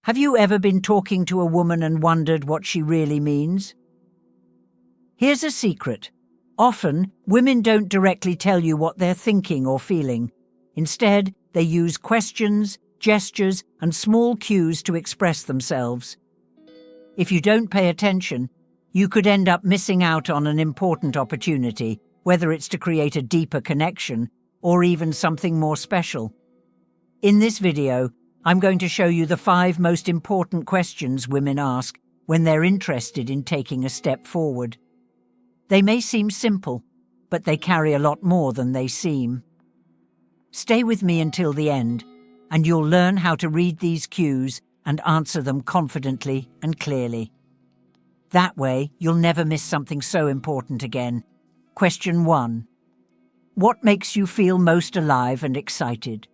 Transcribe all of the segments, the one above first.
Have you ever been talking to a woman and wondered what she really means? Here's a secret. Often, women don't directly tell you what they're thinking or feeling. Instead, they use questions, gestures, and small cues to express themselves. If you don't pay attention, you could end up missing out on an important opportunity, whether it's to create a deeper connection or even something more special. In this video, I'm going to show you the 5 most important questions women ask when they're interested in taking a step forward. They may seem simple, but they carry a lot more than they seem. Stay with me until the end, and you'll learn how to read these cues and answer them confidently and clearly. That way, you'll never miss something so important again. Question 1. What makes you feel most alive and excited?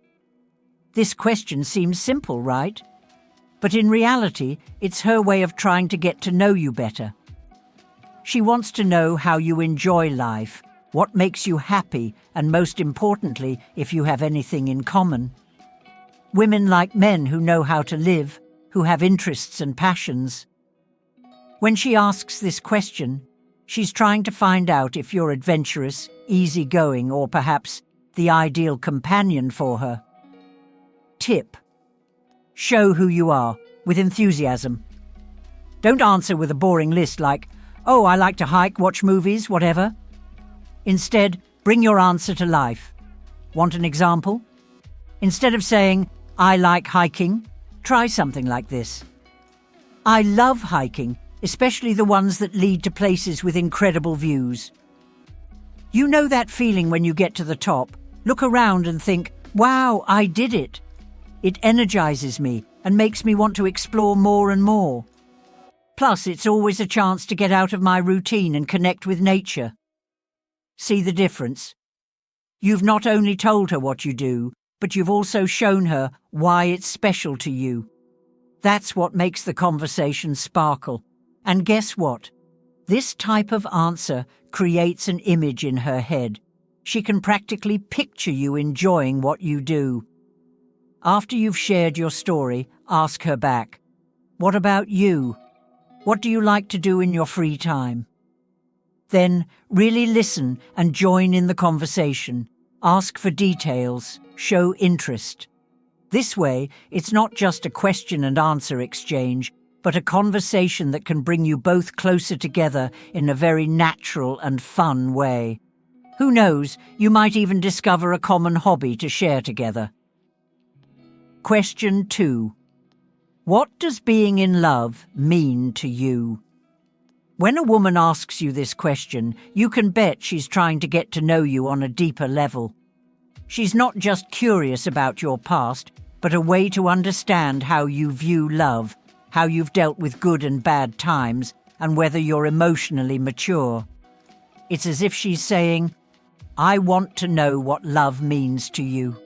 This question seems simple, right? But in reality, it's her way of trying to get to know you better. She wants to know how you enjoy life, what makes you happy, and most importantly, if you have anything in common. Women like men who know how to live, who have interests and passions. When she asks this question, she's trying to find out if you're adventurous, easygoing, or perhaps the ideal companion for her. Tip: show who you are, with enthusiasm. Don't answer with a boring list like, "Oh, I like to hike, watch movies, whatever." Instead, bring your answer to life. Want an example? Instead of saying, "I like hiking," try something like this. "I love hiking, especially the ones that lead to places with incredible views." You know that feeling when you get to the top, look around and think, "Wow, I did it." It energizes me and makes me want to explore more and more. Plus, it's always a chance to get out of my routine and connect with nature. See the difference? You've not only told her what you do, but you've also shown her why it's special to you. That's what makes the conversation sparkle. And guess what? This type of answer creates an image in her head. She can practically picture you enjoying what you do. After you've shared your story, ask her back, "What about you? What do you like to do in your free time?" Then really listen and join in the conversation. Ask for details, show interest. This way, it's not just a question and answer exchange, but a conversation that can bring you both closer together in a very natural and fun way. Who knows, you might even discover a common hobby to share together. Question 2. What does being in love mean to you? When a woman asks you this question, you can bet she's trying to get to know you on a deeper level. She's not just curious about your past, but a way to understand how you view love, how you've dealt with good and bad times, and whether you're emotionally mature. It's as if she's saying, "I want to know what love means to you."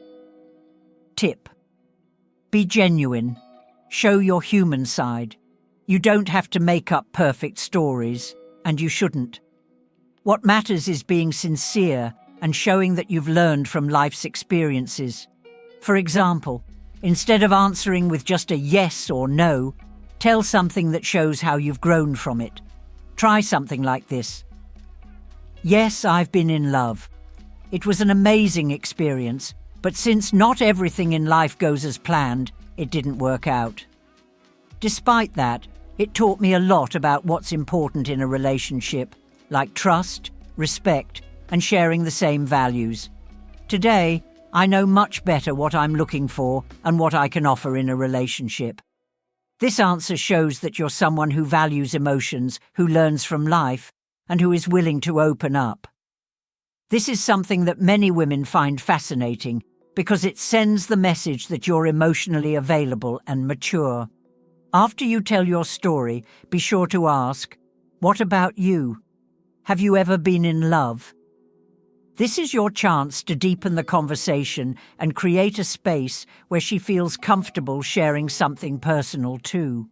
Tip: be genuine. Show your human side. You don't have to make up perfect stories, and you shouldn't. What matters is being sincere and showing that you've learned from life's experiences. For example, instead of answering with just a yes or no, tell something that shows how you've grown from it. Try something like this. "Yes, I've been in love. It was an amazing experience, but since not everything in life goes as planned, it didn't work out. Despite that, it taught me a lot about what's important in a relationship, like trust, respect, and sharing the same values. Today, I know much better what I'm looking for and what I can offer in a relationship." This answer shows that you're someone who values emotions, who learns from life, and who is willing to open up. This is something that many women find fascinating because it sends the message that you're emotionally available and mature. After you tell your story, be sure to ask, "What about you? Have you ever been in love?" This is your chance to deepen the conversation and create a space where she feels comfortable sharing something personal too.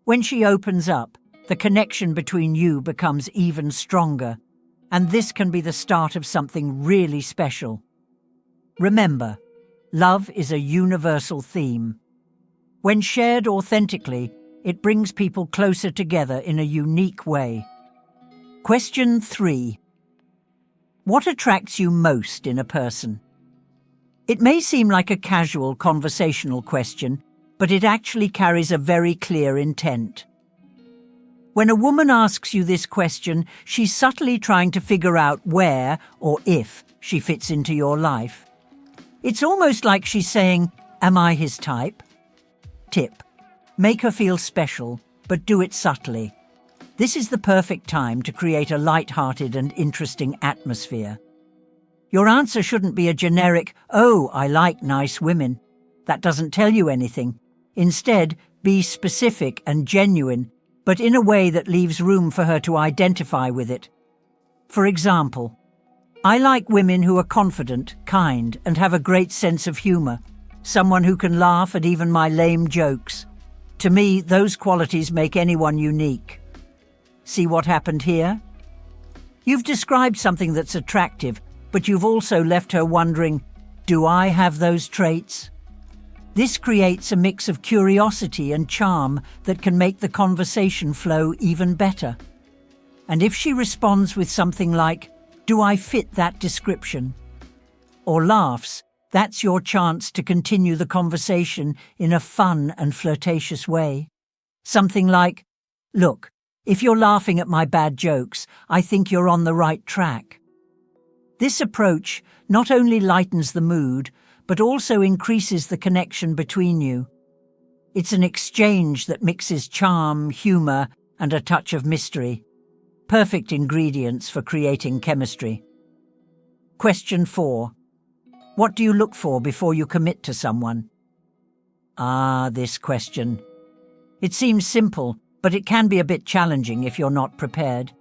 When she opens up, the connection between you becomes even stronger, and this can be the start of something really special. Remember, love is a universal theme. When shared authentically, it brings people closer together in a unique way. Question 3. What attracts you most in a person? It may seem like a casual conversational question, but it actually carries a very clear intent. When a woman asks you this question, she's subtly trying to figure out where or if she fits into your life. It's almost like she's saying, "Am I his type?" Tip: make her feel special, but do it subtly. This is the perfect time to create a light-hearted and interesting atmosphere. Your answer shouldn't be a generic, "Oh, I like nice women." That doesn't tell you anything. Instead, be specific and genuine, but in a way that leaves room for her to identify with it. For example, I like women who are confident, kind, and have a great sense of humor. Someone who can laugh at even my lame jokes. To me, those qualities make anyone unique. See what happened here? You've described something that's attractive, but you've also left her wondering, do I have those traits? This creates a mix of curiosity and charm that can make the conversation flow even better. And if she responds with something like, "Do I fit that description?" or laughs, that's your chance to continue the conversation in a fun and flirtatious way. Something like, "Look, if you're laughing at my bad jokes, I think you're on the right track." This approach not only lightens the mood, but also increases the connection between you. It's an exchange that mixes charm, humor, and a touch of mystery. Perfect ingredients for creating chemistry. Question 4. What do you look for before you commit to someone? This question. It seems simple, but it can be a bit challenging if you're not prepared.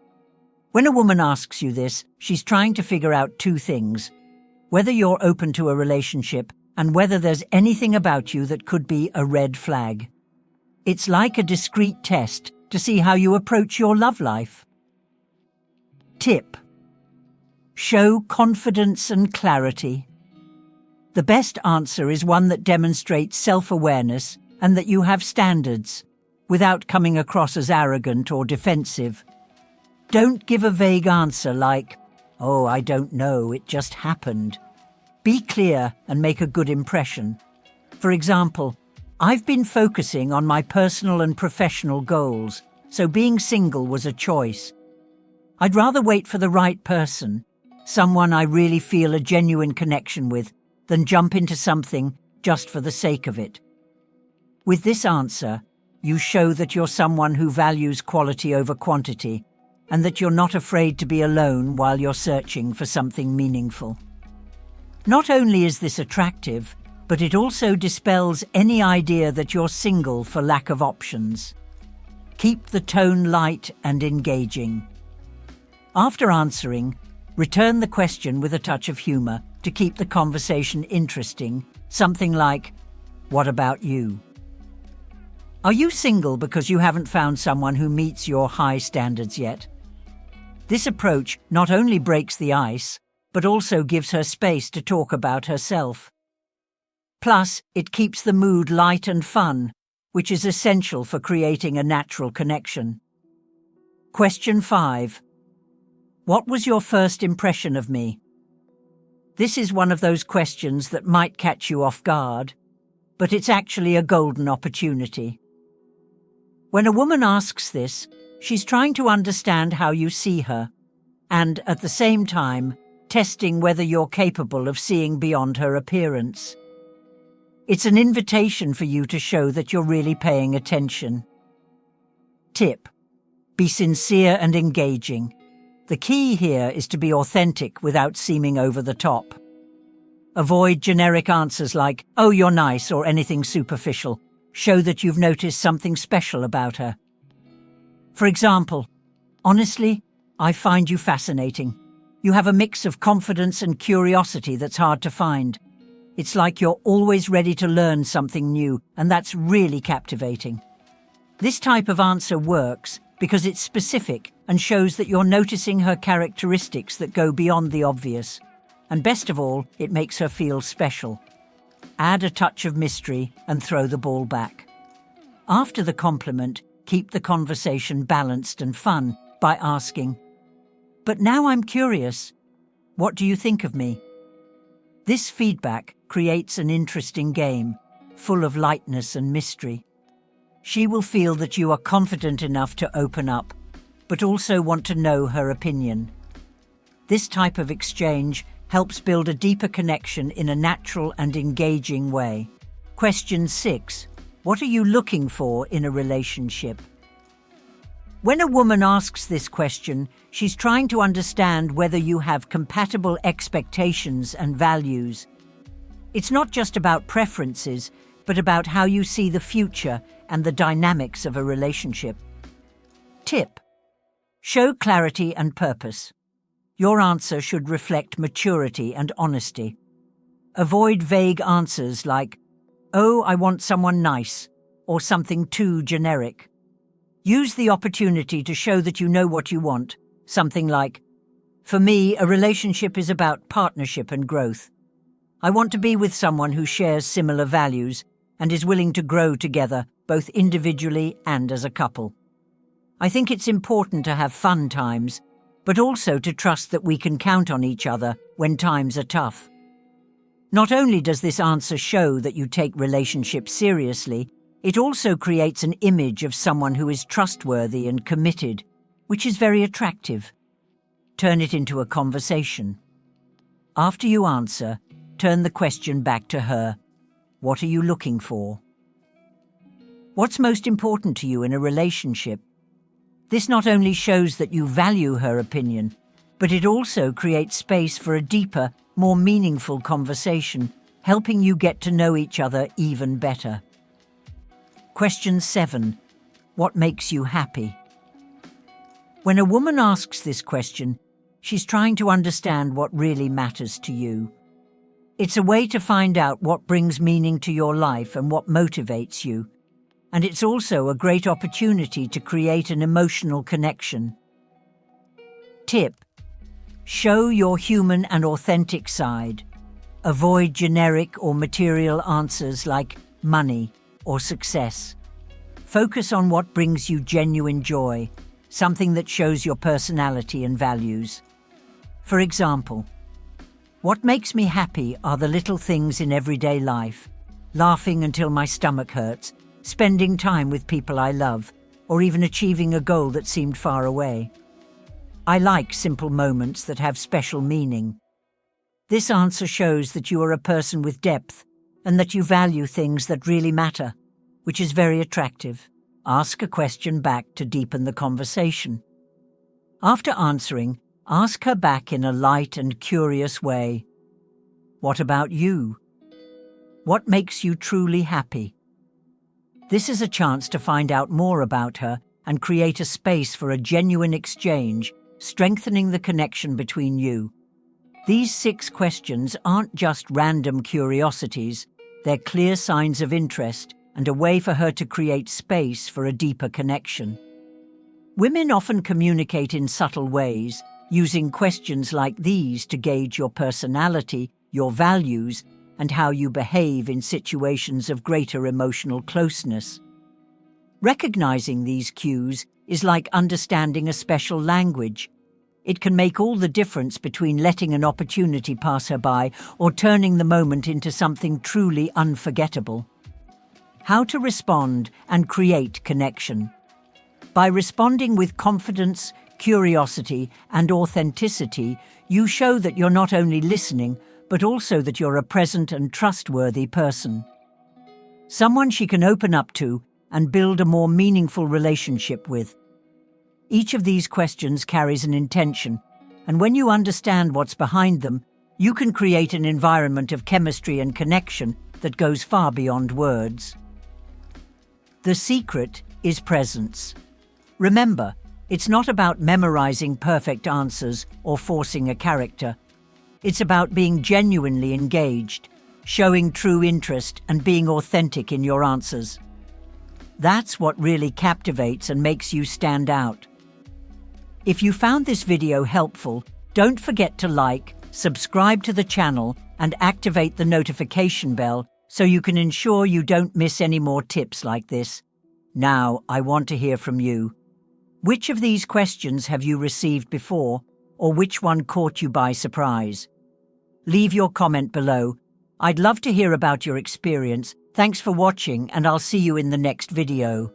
When a woman asks you this, she's trying to figure out 2 things: whether you're open to a relationship and whether there's anything about you that could be a red flag. It's like a discreet test to see how you approach your love life. Tip: show confidence and clarity. The best answer is one that demonstrates self-awareness and that you have standards, without coming across as arrogant or defensive. Don't give a vague answer like, "Oh, I don't know, it just happened." Be clear and make a good impression. For example, "I've been focusing on my personal and professional goals, so being single was a choice. I'd rather wait for the right person, someone I really feel a genuine connection with, than jump into something just for the sake of it." With this answer, you show that you're someone who values quality over quantity, and that you're not afraid to be alone while you're searching for something meaningful. Not only is this attractive, but it also dispels any idea that you're single for lack of options. Keep the tone light and engaging. After answering, return the question with a touch of humor to keep the conversation interesting, something like, "What about you?" Are you single because you haven't found someone who meets your high standards yet? This approach not only breaks the ice, but also gives her space to talk about herself. Plus, it keeps the mood light and fun, which is essential for creating a natural connection. Question 5. What was your first impression of me? This is one of those questions that might catch you off guard, but it's actually a golden opportunity. When a woman asks this, she's trying to understand how you see her, and at the same time, testing whether you're capable of seeing beyond her appearance. It's an invitation for you to show that you're really paying attention. Tip: be sincere and engaging. The key here is to be authentic without seeming over the top. Avoid generic answers like, "Oh, you're nice," or anything superficial. Show that you've noticed something special about her. For example, "Honestly, I find you fascinating. You have a mix of confidence and curiosity that's hard to find. It's like you're always ready to learn something new, and that's really captivating." This type of answer works because it's specific and shows that you're noticing her characteristics that go beyond the obvious. And best of all, it makes her feel special. Add a touch of mystery and throw the ball back. After the compliment, keep the conversation balanced and fun by asking, "But now I'm curious. What do you think of me?" This feedback creates an interesting game, full of lightness and mystery. She will feel that you are confident enough to open up, but also want to know her opinion. This type of exchange helps build a deeper connection in a natural and engaging way. Question 6. What are you looking for in a relationship? When a woman asks this question, she's trying to understand whether you have compatible expectations and values. It's not just about preferences, but about how you see the future and the dynamics of a relationship. Tip: show clarity and purpose. Your answer should reflect maturity and honesty. Avoid vague answers like, "Oh, I want someone nice," or something too generic. Use the opportunity to show that you know what you want, something like, "For me, a relationship is about partnership and growth. I want to be with someone who shares similar values and is willing to grow together, both individually and as a couple. I think it's important to have fun times, but also to trust that we can count on each other when times are tough." Not only does this answer show that you take relationships seriously, it also creates an image of someone who is trustworthy and committed, which is very attractive. Turn it into a conversation. After you answer, turn the question back to her. What are you looking for? What's most important to you in a relationship? This not only shows that you value her opinion, but it also creates space for a deeper, more meaningful conversation, helping you get to know each other even better. Question 7. What makes you happy? When a woman asks this question, she's trying to understand what really matters to you. It's a way to find out what brings meaning to your life and what motivates you. And it's also a great opportunity to create an emotional connection. Tip: show your human and authentic side. Avoid generic or material answers like money or success. Focus on what brings you genuine joy, something that shows your personality and values. For example, what makes me happy are the little things in everyday life, laughing until my stomach hurts, spending time with people I love, or even achieving a goal that seemed far away. I like simple moments that have special meaning. This answer shows that you are a person with depth and that you value things that really matter, which is very attractive. Ask a question back to deepen the conversation. After answering, ask her back in a light and curious way. What about you? What makes you truly happy? This is a chance to find out more about her and create a space for a genuine exchange, strengthening the connection between you. These 6 questions aren't just random curiosities, they're clear signs of interest and a way for her to create space for a deeper connection. Women often communicate in subtle ways, using questions like these to gauge your personality, your values, and how you behave in situations of greater emotional closeness. Recognizing these cues is like understanding a special language. It can make all the difference between letting an opportunity pass her by or turning the moment into something truly unforgettable. How to respond and create connection. By responding with confidence, curiosity, and authenticity, you show that you're not only listening, but also that you're a present and trustworthy person. Someone she can open up to and build a more meaningful relationship with. Each of these questions carries an intention, and when you understand what's behind them, you can create an environment of chemistry and connection that goes far beyond words. The secret is presence. Remember, it's not about memorizing perfect answers or forcing a character. It's about being genuinely engaged, showing true interest, and being authentic in your answers. That's what really captivates and makes you stand out. If you found this video helpful, don't forget to like, subscribe to the channel, and activate the notification bell so you can ensure you don't miss any more tips like this. Now, I want to hear from you. Which of these questions have you received before, or which one caught you by surprise? Leave your comment below. I'd love to hear about your experience. Thanks for watching, and I'll see you in the next video.